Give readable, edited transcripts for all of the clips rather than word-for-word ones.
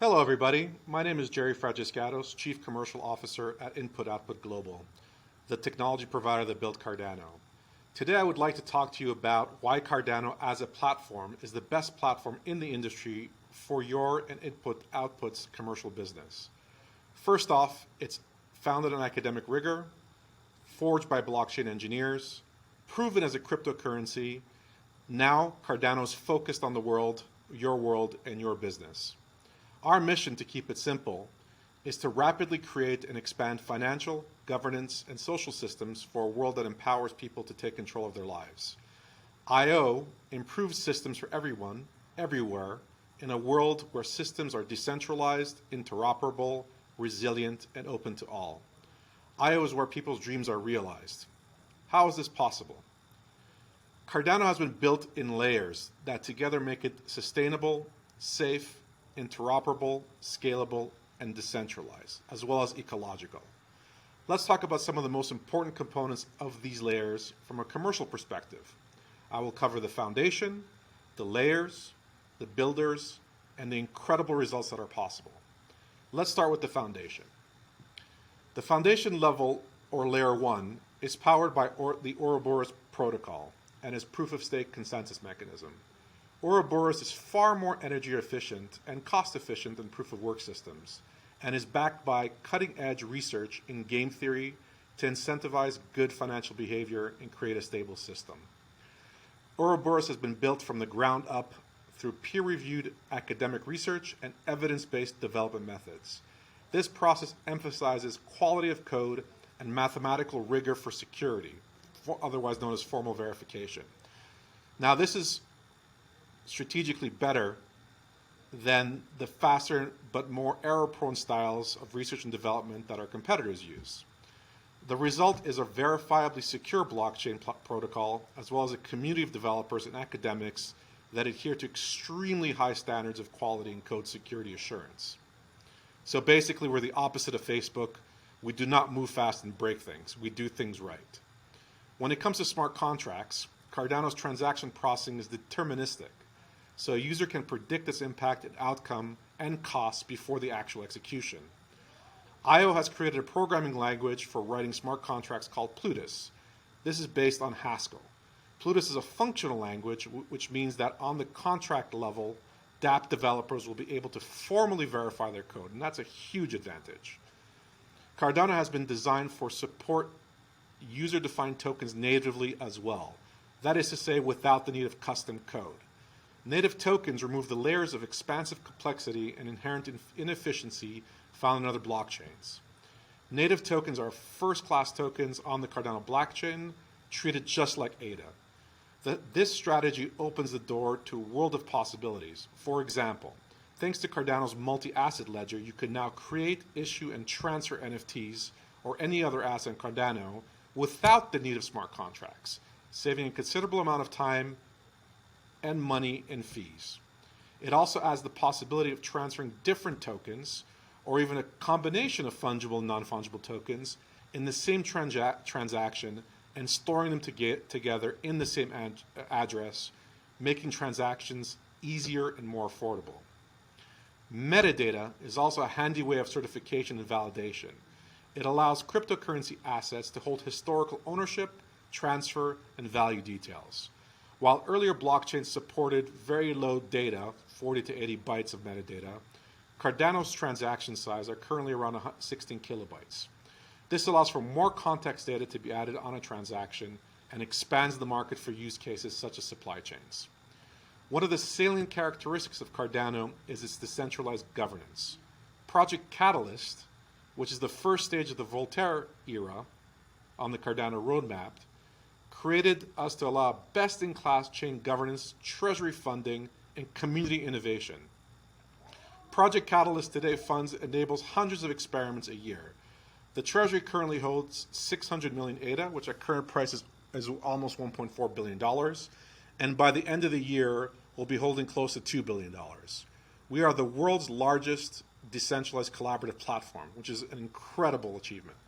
Hello, everybody. My name is Jerry Fragiskatos, Chief Commercial Officer at Input Output Global, the technology provider that built Cardano. Today, I would like to talk to you about why Cardano as a platform is the best platform in the industry for your and Input Output's commercial business. First off, it's founded on academic rigor, forged by blockchain engineers, proven as a cryptocurrency. Now, Cardano is focused on the world, and your business. Our mission, to keep it simple, is to rapidly create and expand financial, governance, and social systems for a world that empowers people to take control of their lives. I/O improves systems for everyone, everywhere, in a world where systems are decentralized, interoperable, resilient, and open to all. I/O is where people's dreams are realized. How is this possible? Cardano has been built in layers that together make it sustainable, safe, interoperable, scalable, and decentralized, as well as ecological. Let's talk about some of the most important components of these layers from a commercial perspective. I will cover the foundation, the layers, the builders, and the incredible results that are possible. Let's start with the foundation. The foundation level, or layer 1, is powered by the Ouroboros protocol and is proof-of-stake consensus mechanism. Ouroboros is far more energy efficient and cost efficient than proof-of-work systems, and is backed by cutting-edge research in game theory to incentivize good financial behavior and create a stable system. Ouroboros has been built from the ground up through peer-reviewed academic research and evidence-based development methods. This process emphasizes quality of code and mathematical rigor for security, otherwise known as formal verification. Now, this is strategically better than the faster but more error-prone styles of research and development that our competitors use. The result is a verifiably secure blockchain protocol, as well as a community of developers and academics that adhere to extremely high standards of quality and code security assurance. So basically, we're the opposite of Facebook. We do not move fast and break things. We do things right. When it comes to smart contracts, Cardano's transaction processing is deterministic, so a user can predict its impact and outcome and costs before the actual execution. I/O has created a programming language for writing smart contracts called Plutus. This is based on Haskell. Plutus is a functional language, which means that on the contract level, dApp developers will be able to formally verify their code, and that's a huge advantage. Cardano has been designed for support user-defined tokens natively as well. That is to say, without the need of custom code. Native tokens remove the layers of expansive complexity and inherent inefficiency found in other blockchains. Native tokens are first-class tokens on the Cardano blockchain, treated just like ADA. This strategy opens the door to a world of possibilities. For example, thanks to Cardano's multi-asset ledger, you can now create, issue, and transfer NFTs or any other asset in Cardano without the need of smart contracts, saving a considerable amount of time and money in fees. It also has the possibility of transferring different tokens, or even a combination of fungible and non-fungible tokens, in the same transaction and storing them together in the same address, making transactions easier and more affordable. Metadata is also a handy way of certification and validation. It allows cryptocurrency assets to hold historical ownership, transfer, and value details. While earlier blockchains supported very low data, 40 to 80 bytes of metadata, Cardano's transaction size are currently around 16 kilobytes. This allows for more context data to be added on a transaction and expands the market for use cases such as supply chains. One of the salient characteristics of Cardano is its decentralized governance. Project Catalyst, which is the first stage of the Voltaire era on the Cardano roadmap, created us to allow best-in-class chain governance, treasury funding, and community innovation. Project Catalyst today enables hundreds of experiments a year. The treasury currently holds 600 million ADA, which at current price is almost $1.4 billion, and by the end of the year, we'll be holding close to $2 billion. We are the world's largest decentralized collaborative platform, which is an incredible achievement.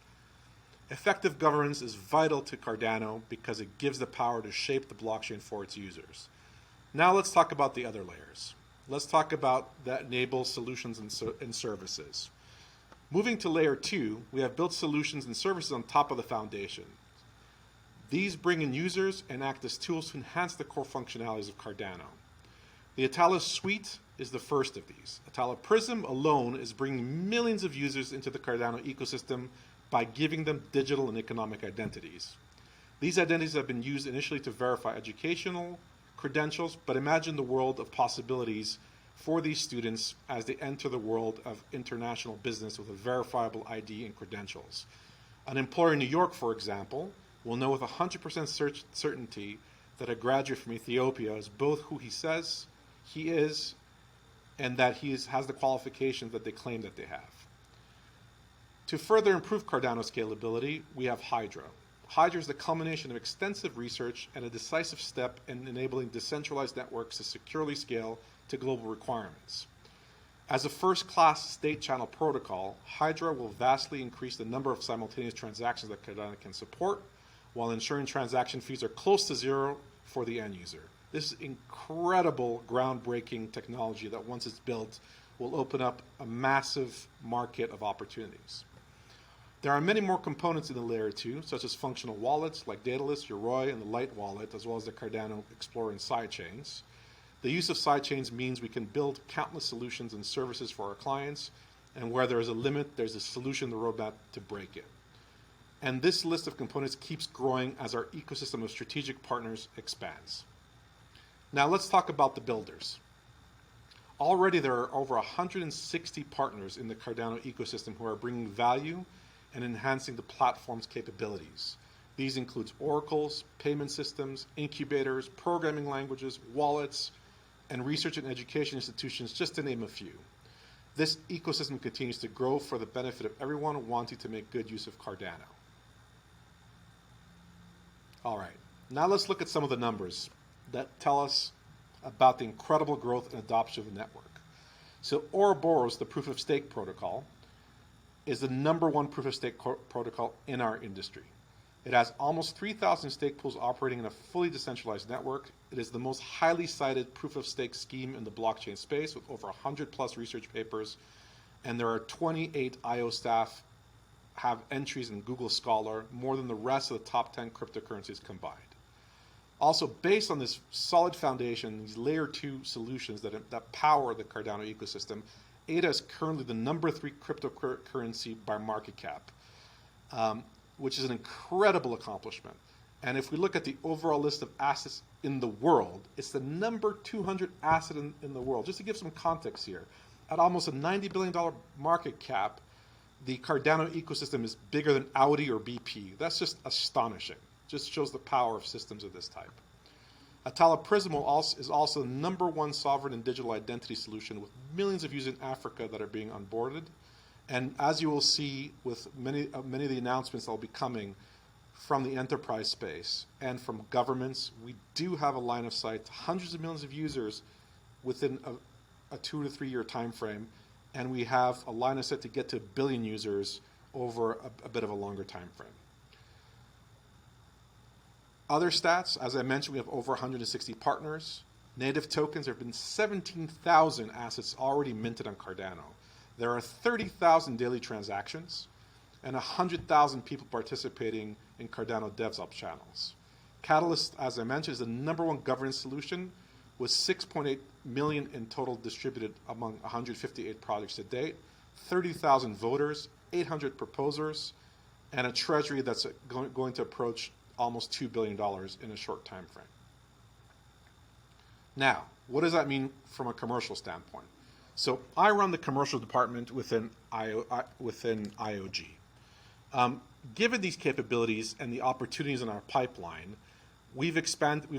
Effective governance is vital to Cardano because it gives the power to shape the blockchain for its users. Now let's talk about the other layers. let's talk about that enable solutions and services. Moving to layer 2, we have built solutions and services on top of the foundation. These bring in users and act as tools to enhance the core functionalities of Cardano. The Atala Suite is the first of these. Atala Prism alone is bringing millions of users into the Cardano ecosystem by giving them digital and economic identities. These identities have been used initially to verify educational credentials, but imagine the world of possibilities for these students as they enter the world of international business with a verifiable ID and credentials. An employer in New York, for example, will know with 100% certainty that a graduate from Ethiopia is both who he says he is and that he has the qualifications that they claim that they have. To further improve Cardano scalability, we have Hydra. Hydra is the culmination of extensive research and a decisive step in enabling decentralized networks to securely scale to global requirements. As a first-class state channel protocol, Hydra will vastly increase the number of simultaneous transactions that Cardano can support, while ensuring transaction fees are close to zero for the end user. This is incredible, groundbreaking technology that once it's built will open up a massive market of opportunities. There are many more components in the layer 2, such as functional wallets like Daedalus, Yoroi, and the Light Wallet, as well as the Cardano Explorer and sidechains. The use of sidechains means we can build countless solutions and services for our clients, and where there is a limit, there's a solution in the roadmap to break it. And this list of components keeps growing as our ecosystem of strategic partners expands. Now let's talk about the builders. Already there are over 160 partners in the Cardano ecosystem who are bringing value and enhancing the platform's capabilities. These include oracles, payment systems, incubators, programming languages, wallets, and research and education institutions, just to name a few. This ecosystem continues to grow for the benefit of everyone wanting to make good use of Cardano. All right, now let's look at some of the numbers that tell us about the incredible growth and adoption of the network. So Ouroboros, the proof of stake protocol, is the #1 proof of stake protocol in our industry. It has almost 3,000 stake pools operating in a fully decentralized network. It is the most highly cited proof of stake scheme in the blockchain space with over 100 plus research papers, and there are 28 IO staff have entries in Google Scholar, more than the rest of the top 10 cryptocurrencies combined. Also, based on this solid foundation, these layer 2 solutions that power the Cardano ecosystem, ADA is currently the #3 cryptocurrency by market cap, which is an incredible accomplishment. And if we look at the overall list of assets in the world, it's the #200 asset in the world. Just to give some context here, at almost a $90 billion market cap, the Cardano ecosystem is bigger than Audi or BP. That's just astonishing. Just shows the power of systems of this type. Atala Prism is also the #1 sovereign and digital identity solution with millions of users in Africa that are being onboarded. And as you will see with many of the announcements that will be coming from the enterprise space and from governments, we do have a line of sight to hundreds of millions of users within a 2 to 3 year time frame, and we have a line of sight to get to 1 billion users over a bit of a longer time frame. Other stats, as I mentioned, we have over 160 partners. Native tokens, there have been 17,000 assets already minted on Cardano. There are 30,000 daily transactions and 100,000 people participating in Cardano DevOps channels. Catalyst, as I mentioned, is the #1 governance solution with 6.8 million in total distributed among 158 projects to date, 30,000 voters, 800 proposers, and a treasury that's going to approach almost $2 billion in a short time frame. Now, what does that mean from a commercial standpoint? So I run the commercial department within IOG. Given these capabilities and the opportunities in our pipeline, we've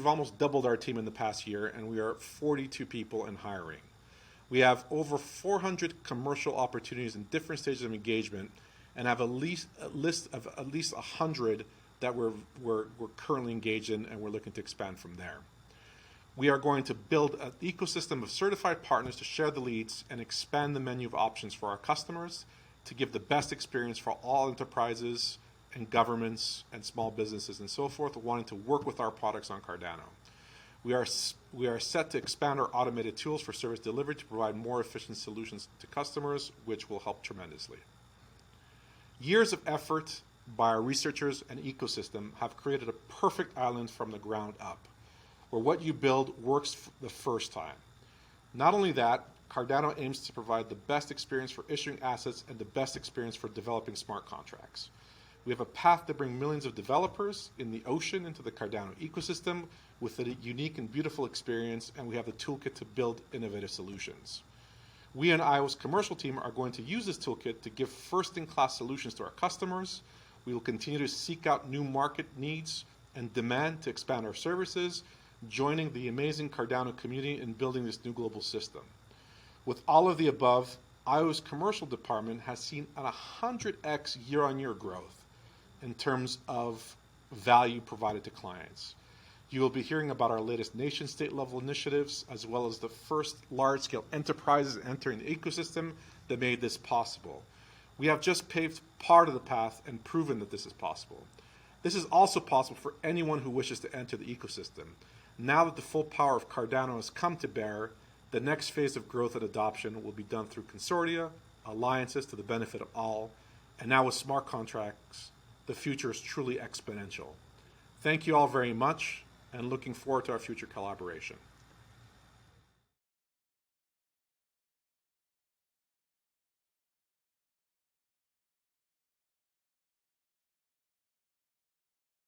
almost doubled our team in the past year, and we are 42 people and hiring. We have over 400 commercial opportunities in different stages of engagement, and have a list of at least 100 that we're currently engaged in, and we're looking to expand from there. We are going to build an ecosystem of certified partners to share the leads and expand the menu of options for our customers to give the best experience for all enterprises and governments and small businesses and so forth wanting to work with our products on Cardano. We are set to expand our automated tools for service delivery to provide more efficient solutions to customers, which will help tremendously. Years of effort by our researchers and ecosystem have created a perfect island from the ground up, where what you build works the first time. Not only that, Cardano aims to provide the best experience for issuing assets and the best experience for developing smart contracts. We have a path to bring millions of developers in the ocean into the Cardano ecosystem with a unique and beautiful experience, and we have the toolkit to build innovative solutions. We and Iowa's commercial team are going to use this toolkit to give first-in-class solutions to our customers. We will continue to seek out new market needs and demand to expand our services, joining the amazing Cardano community in building this new global system. With all of the above, Iowa's commercial department has seen an 100x year-on-year growth in terms of value provided to clients. You will be hearing about our latest nation-state level initiatives, as well as the first large-scale enterprises entering the ecosystem that made this possible. We have just paved part of the path and proven that this is possible. This is also possible for anyone who wishes to enter the ecosystem. Now that the full power of Cardano has come to bear, the next phase of growth and adoption will be done through consortia, alliances to the benefit of all, and now with smart contracts, the future is truly exponential. Thank you all very much, and looking forward to our future collaboration.